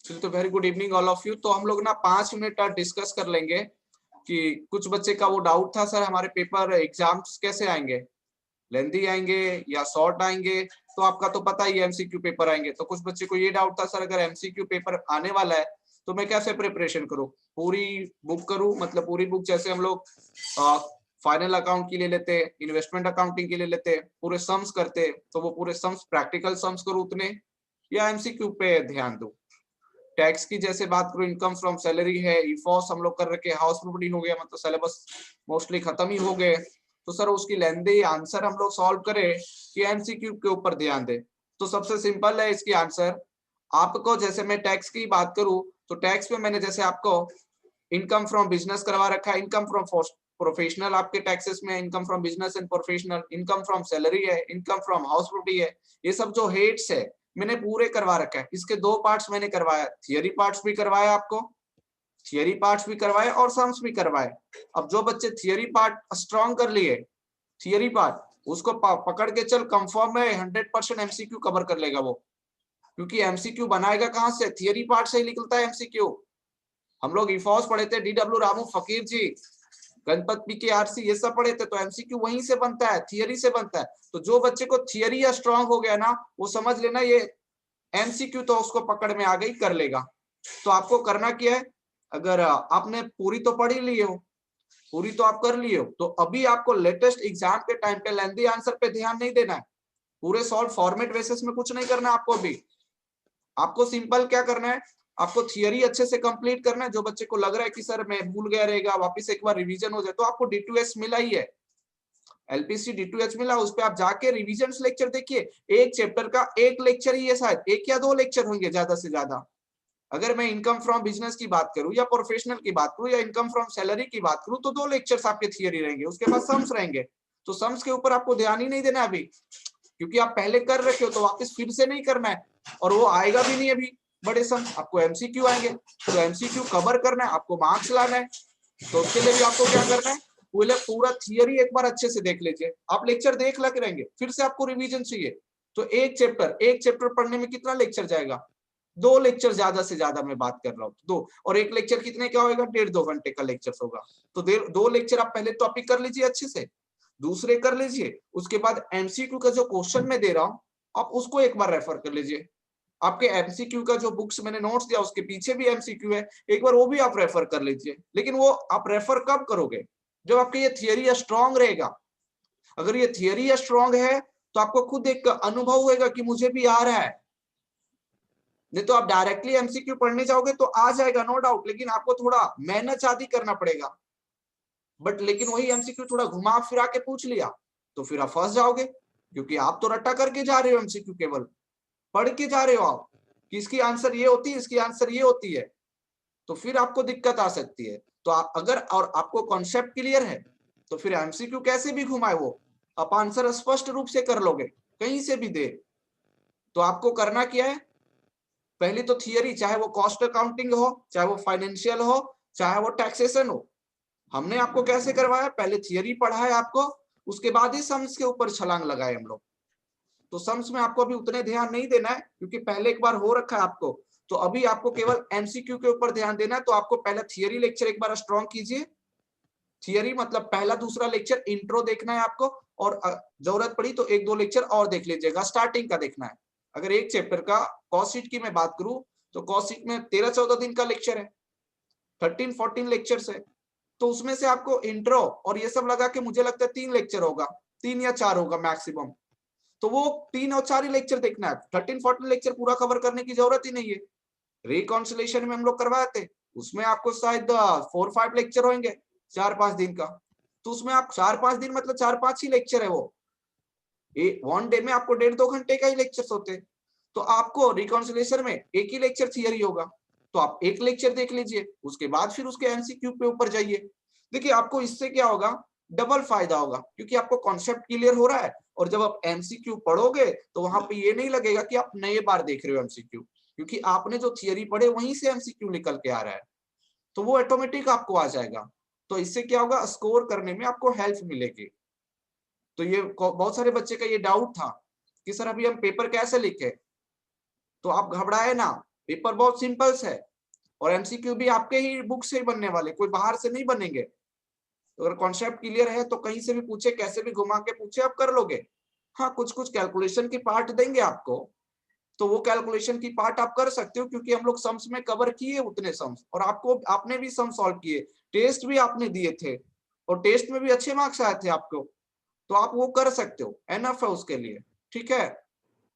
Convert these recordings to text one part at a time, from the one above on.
तो very good evening all of you. तो हम लोग ना 5 मिनट डिस्कस कर लेंगे कि कुछ बच्चे का वो डाउट था, सर हमारे पेपर एग्जाम्स कैसे आएंगे, लेंथी आएंगे या शॉर्ट आएंगे। तो आपका तो पता ही है एमसीक्यू पेपर आएंगे। तो कुछ बच्चे को ये डाउट था, सर अगर एमसीक्यू पेपर आने वाला है तो मैं कैसे प्रिपरेशन करूँ, पूरी बुक करूँ, मतलब पूरी बुक जैसे हम लोग फाइनल अकाउंट के लिए लेते, इन्वेस्टमेंट अकाउंटिंग के लिए लेते, पूरे सम्स करते, तो वो पूरे सम्स प्रैक्टिकल सम्स करूँ उतने, या एमसीक्यू पे ध्यान दूं। टैक्स की जैसे बात करूं, इनकम फ्रॉम सैलरी है, ईफॉस हम लोग कर रखे, हाउस प्रॉपर्टी हो गया, मतलब सिलेबस मोस्टली खत्म ही हो गए। तो सर उसकी लेंदी आंसर हम लोग सॉल्व करें कि एमसीक्यू के ऊपर ध्यान दे। तो सबसे सिंपल है इसकी आंसर। आपको जैसे मैं टैक्स की बात करूं तो टैक्स में मैंने जैसे आपको इनकम फ्रॉम बिजनेस करवा रखा है, इनकम फ्रॉम प्रोफेशनल आपके टैक्सेस में, income from business and professional, income from salary है, इनकम फ्रॉम हाउस प्रॉपर्टी है। ये सब जो हेड्स है मैंने पूरे करवा रखा है। इसके 2 पार्ट्स मैंने करवाया, थियरी पार्ट्स भी करवाया आपको, थियरी पार्ट्स भी करवाए और सम्स भी करवाए। अब जो बच्चे थियरी पार्ट स्ट्रॉन्ग कर लिए, थियरी पार्ट उसको पकड़ के चल, कंफर्म है 100% एमसीक्यू कवर कर लेगा वो, क्योंकि एमसीक्यू बनाएगा कहां से, थियरी पार्ट से ही निकलता है एमसीक्यू। हम लोग इफॉस पढ़े थे, डीडब्ल्यू रामू फकीर जी, गणपत पी के आरसी, ये सब पढ़े थे। तो एमसीक्यू वहीं से बनता है, थियरी से बनता है। तो जो बच्चे को थियरी या स्ट्रॉन्ग हो गया ना, वो समझ लेना ये एमसीक्यू तो उसको पकड़ में आ गई, कर लेगा। तो आपको करना क्या है, अगर आपने पूरी तो पढ़ ही ली हो, पूरी तो आप कर लिए हो, तो अभी आपको लेटेस्ट एग्जाम के टाइम पे लेंथी आंसर पे ध्यान नहीं देना है। पूरे सॉल्व फॉर्मेट बेसिस में कुछ नहीं करना है आपको। अभी आपको सिंपल क्या करना है, आपको थियरी अच्छे से कंप्लीट करना है। जो बच्चे को लग रहा है कि सर मैं भूल गया रहेगा, वापस एक बार रिवीजन हो जाए, तो आपको D2S मिला ही है, एलपीसी D2H मिला, उस पर आप जाके रिवीजन लेक्चर देखिए। एक चैप्टर का एक लेक्चर ही है, शायद 1 या 2 लेक्चर होंगे ज्यादा से ज्यादा। अगर मैं इनकम फ्रॉम बिजनेस की बात करूं या प्रोफेशनल की बात करूं या इनकम फ्रॉम सैलरी की बात करूं, तो 2 लेक्चर्स आपके थियरी रहेंगे, उसके बाद सम्स रहेंगे। तो सम्स के ऊपर आपको ध्यान ही नहीं देना अभी, क्योंकि आप पहले कर रखे हो, तो वापस फिर से नहीं करना है, और वो आएगा भी नहीं अभी बड़े सम। आपको एमसीक्यू आएंगे, तो एमसीक्यू कवर करना है, आपको मार्क्स लाना है। तो उसके लिए भी आपको क्या करना है, पहले पूरा थियरी एक बार अच्छे से देख लीजिए। आप लेक्चर देख लग रहेंगे, फिर से आपको रिवीजन चाहिए, तो एक चैप्टर पढ़ने में कितना लेक्चर जाएगा, 2 लेक्चर ज्यादा से ज्यादा मैं बात कर रहा हूँ, 2। और एक लेक्चर कितने का होगा, 1.5-2 घंटे का लेक्चर होगा। तो 2 लेक्चर आप पहले टॉपिक कर लीजिए अच्छे से, दूसरे कर लीजिए, उसके बाद एमसीक्यू का जो क्वेश्चन मैं दे रहा हूँ आप उसको एक बार रेफर कर लीजिए। आपके एमसीक्यू का जो बुक्स मैंने नोट्स दिया उसके पीछे भी एमसीक्यू है, एक बार वो भी आप रेफर कर लीजिए। लेकिन वो आप रेफर कब करोगे, जब आपके ये थियरी स्ट्रांग रहेगा। अगर ये थियरी स्ट्रांग है तो आपको खुद एक अनुभव होगा कि मुझे भी आ रहा है। नहीं तो आप डायरेक्टली एमसीक्यू पढ़ने जाओगे तो आ जाएगा नो डाउट, लेकिन आपको थोड़ा मेहनत ज्यादा करना पड़ेगा। बट लेकिन वही एमसीक्यू थोड़ा घुमा फिरा के पूछ लिया तो फिर आप फंस जाओगे, क्योंकि आप तो रट्टा करके जा रहे हो, एमसीक्यू केवल पढ़ के जा रहे हो आप कि इसकी आंसर ये होती है, इसकी आंसर ये होती है, तो फिर आपको दिक्कत आ सकती है। तो अगर और आपको कॉन्सेप्ट क्लियर है तो फिर एमसीक्यू कैसे भी घुमाए वो आप आंसर स्पष्ट रूप से कर लोगे, कहीं से भी दे। तो आपको करना क्या है, पहली तो थियरी, चाहे वो कॉस्ट अकाउंटिंग हो, चाहे वो फाइनेंशियल हो, चाहे वो टैक्सेशन हो, हमने आपको कैसे करवाया, पहले थियरी पढ़ा है आपको, उसके बाद ही सम्स के ऊपर छलांग लगाए हम लोग। तो सम्स में आपको अभी उतने ध्यान नहीं देना है, क्योंकि पहले एक बार हो रखा है आपको। तो अभी आपको केवल एमसीक्यू के ऊपर ध्यान देना है। तो आपको पहला थियरी लेक्चर एक बार स्ट्रॉन्ग कीजिए, थियरी मतलब पहला दूसरा लेक्चर इंट्रो देखना है आपको, और जरूरत पड़ी तो 1-2 लेक्चर और देख लीजिएगा, स्टार्टिंग का देखना है। अगर एक चैप्टर का कॉस्ट शीट की मैं बात करूं तो कॉस्ट शीट में 13-14 दिन का लेक्चर है, 13-14 लेक्चर्स है। तो उसमें से आपको इंट्रो और ये सब लगा के मुझे लगता है 3 लेक्चर होगा, 3 या 4 होगा मैक्सिमम। तो वो 3 और 4 ही लेक्चर देखना है, 13-14 लेक्चर पूरा कवर करने की जरूरत ही नहीं है। रिकॉन्सिलेशन में हम लोग करवाए थे, उसमें आपको शायद 4-5 लेक्चर होंगे 4-5 दिन का। तो उसमें आप 4-5 दिन मतलब 4-5 ही लेक्चर है वो, वन डे में आपको 1.5-2 घंटे का ही लेक्चर होते हैं। तो आपको रिकॉन्सिलेशन में एक ही लेक्चर थियरी होगा, तो आप एक लेक्चर देख लीजिए, उसके बाद फिर उसके एमसीक्यू पे ऊपर जाइए। देखिए आपको इससे क्या होगा, डबल फायदा होगा, क्योंकि आपको कॉन्सेप्ट क्लियर हो रहा है, और जब आप एमसीक्यू पढ़ोगे तो वहां पे ये नहीं लगेगा कि आप नए बार देख रहे हो एमसीक्यू, क्योंकि आपने जो थियरी पढ़े वहीं से एमसीक्यू निकल के आ रहा है, तो वो ऑटोमेटिक आपको आ जाएगा। तो इससे क्या होगा, स्कोर करने में आपको हेल्प मिलेगी। तो ये बहुत सारे बच्चे का ये डाउट था कि सर अभी हम पेपर कैसे लिखे, तो आप घबराए ना, पेपर बहुत सिंपल है और एमसीक्यू भी आपके ही बुक से ही बनने वाले, कोई बाहर से नहीं बनेंगे। तो अगर कॉन्सेप्ट क्लियर है तो कहीं से भी पूछे, कैसे भी घुमा के पूछे, आप कर लोगे। हाँ, कुछ कुछ कैलकुलेशन की पार्ट देंगे आपको, तो वो कैलकुलेशन की पार्ट आप कर सकते हो, क्योंकि हम लोग सम्स में कवर किए उतने सम्स, और आपने भी सम सॉल्व किए, टेस्ट भी आपने दिए थे और टेस्ट में भी अच्छे मार्क्स आए थे आपको, तो आप वो कर सकते हो, एनफ है उसके लिए। ठीक है,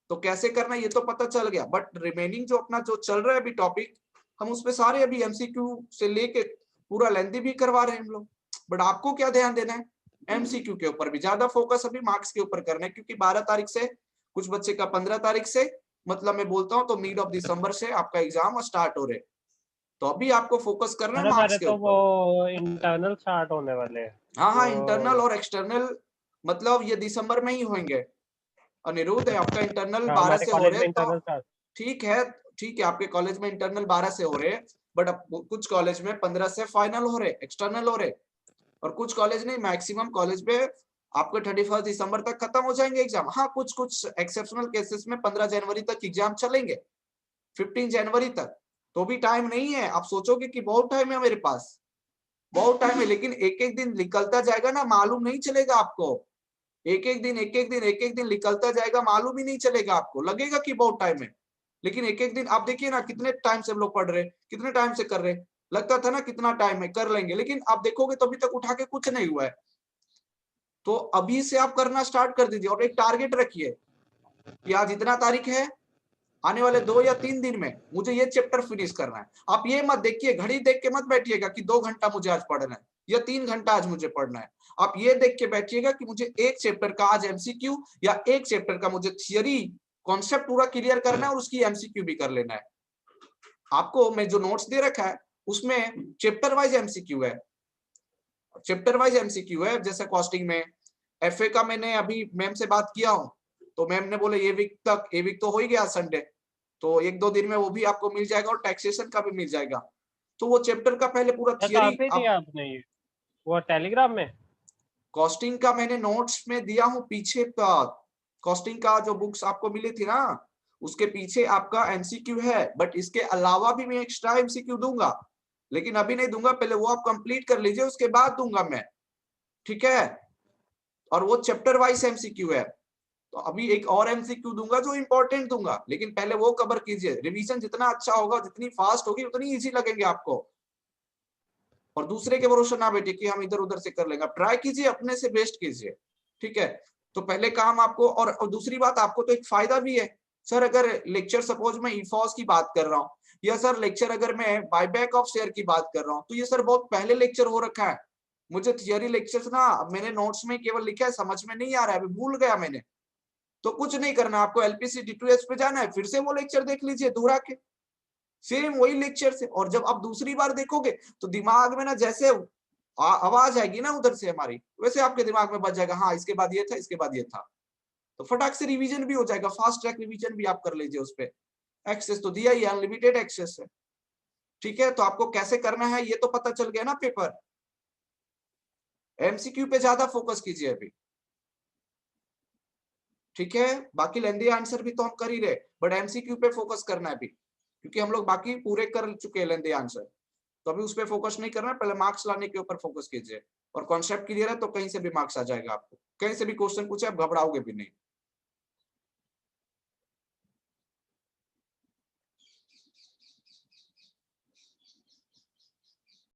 तो कैसे करना ये तो पता चल गया, बट रिमेनिंग जो अपना जो चल रहा है अभी टॉपिक, हम उसपे सारे अभी एमसीक्यू से लेके पूरा लेंथी भी करवा रहे हैं हम लोग। बट आपको क्या ध्यान देना है, एमसीक्यू के ऊपर भी ज्यादा फोकस अभी मार्क्स के ऊपर करना है, क्योंकि 12 तारीख से, कुछ बच्चे का 15 तारीख से, मतलब मैं बोलता हूँ तो मिड ऑफ दिसंबर से आपका एग्जाम स्टार्ट हो रहे, तो अभी आपको फोकस करना है मैडम मार्क्स हमारे के तो वो ऊपर। इंटरनल स्टार्ट होने वाले हैं। हाँ हाँ, इंटरनल तो और एक्सटर्नल, मतलब ये दिसंबर में ही होंगे। अनिरुद्ध, आपका इंटरनल हाँ, 12 हमारे से हो कॉलेज रहे में तो इंटरनल स्टार्ट। ठीक है, ठीक है, आपके कॉलेज में इंटरनल 12 से हो रहे हैं, बट अब कुछ कॉलेज में 15 से फाइनल हो रहे, एक्सटर्नल हो रहे, और कुछ कॉलेज नहीं, मैक्सिमम कॉलेज में आपके 31 दिसंबर तक खत्म हो जाएंगे एग्जाम। हाँ, कुछ कुछ एक्सेप्शनल केसेस में 15 जनवरी तक एग्जाम चलेंगे, 15 जनवरी तक, तो भी टाइम नहीं है। आप सोचोगे कि बहुत टाइम है मेरे पास, बहुत टाइम है, लेकिन एक एक दिन निकलता जाएगा ना, मालूम नहीं चलेगा आपको। एक एक दिन एक एक दिन एक एक दिन निकलता जाएगा, मालूम ही नहीं चलेगा आपको, लगेगा कि बहुत टाइम है, लेकिन एक एक दिन आप देखिए ना, कितने टाइम से हम लोग पढ़ रहे हैं, कितने टाइम से कर रहे हैं, लगता था ना कितना टाइम है कर लेंगे, लेकिन आप देखोगे तो अभी तक उठा के कुछ नहीं हुआ है। तो अभी से आप करना स्टार्ट कर दीजिए और एक टारगेट रखिए कि आज इतना तारीख है, आने वाले 2 या 3 दिन में मुझे ये चैप्टर फिनिश करना है। आप ये मत देखिए, घड़ी देख के मत बैठिएगा कि 2 घंटा मुझे आज पढ़ना है या 3 घंटा आज मुझे पढ़ना है। आप ये देख के बैठिएगा कि मुझे एक चैप्टर का आज एमसीक्यू या एक चैप्टर का मुझे थियरी कॉन्सेप्ट पूरा क्लियर करना है और उसकी एमसीक्यू भी कर लेना है। आपको मैं जो नोट्स दे रखा है उसमें चैप्टर वाइज एमसीक्यू है, चैप्टर वाइज एमसीक्यू है। जैसे कॉस्टिंग में एफए का मैंने अभी मैम से बात किया हूं, तो मैम ने बोले ये वीक तक, ये वीक तो हो ही गया संडे, तो 1-2 दिन में वो भी आपको मिल जाएगा और टैक्सेशन का भी मिल जाएगा। तो वो चैप्टर का पहले पूरा या कहाँ थियरी पे आप, दिया आपने ये? वो टेलीग्राम में? कॉस्टिंग का मैंने नोट्स में दिया हूँ पीछे का, कॉस्टिंग का जो बुक्स आपको मिली थी ना, उसके पीछे आपका एमसीक्यू है, बट इसके अलावा भी मैं एक्स्ट्रा एमसीक्यू दूंगा, लेकिन अभी नहीं दूंगा, पहले वो आप कंप्लीट कर लीजिए, उसके बाद दूंगा मैं। ठीक है, और वो चैप्टर वाइज एमसीक्यू है, तो अभी एक और एमसीक्यू दूंगा जो इंपॉर्टेंट दूंगा, लेकिन पहले वो कवर कीजिए। रिवीजन जितना अच्छा होगा, जितनी फास्ट होगी, उतनी इजी लगेंगे आपको, और दूसरे के भरोसे ना बैठिए कि हम इधर उधर से कर लेंगे, ट्राई कीजिए, अपने से बेस्ट कीजिए। ठीक है, तो पहले काम आपको, और दूसरी बात, आपको तो एक फायदा भी है सर, अगर लेक्चर सपोज मैं ईफॉस की बात कर रहा हूँ, या सर लेक्चर अगर मैं बायबैक ऑफ शेयर की बात कर रहा हूँ, तो ये सर बहुत पहले लेक्चर हो रखा है, मुझे थियरी लेक्चर्स ना मैंने नोट्स में केवल लिखा है, समझ में नहीं आ रहा है, अभी भूल गया मैंने। तो कुछ नहीं करना, आपको एलपीसी D2H पे जाना है, फिर से वो लेक्चर देख लीजिए दोहरा के, सेम वही लेक्चर से, और जब आप दूसरी बार देखोगे तो दिमाग में ना जैसे आवाज आएगी ना उधर से हमारी, वैसे आपके दिमाग में बच जाएगा, हाँ इसके बाद ये था, इसके बाद ये था, तो फटाक से रिवीजन भी हो जाएगा, फास्ट ट्रैक रिवीजन भी आप कर लीजिए उस पे। एक्सेस तो दिया ही, अनलिमिटेड एक्सेस है। ठीक है, तो आपको कैसे करना है ये तो पता चल गया ना पेपर, एमसीक्यू पे ज्यादा फोकस कीजिए अभी। ठीक है, बाकी लेंदी आंसर भी तो हम कर ही रहे, बट एमसीक्यू पे फोकस करना है अभी, क्योंकि हम लोग बाकी पूरे कर चुके हैं लेंदी आंसर, तो अभी उस पर फोकस नहीं करना, पहले मार्क्स लाने के ऊपर फोकस कीजिए, और कॉन्सेप्ट क्लियर है तो कहीं से भी मार्क्स आ जाएगा आपको, कहीं से भी क्वेश्चन पूछे आप घबराओगे भी नहीं।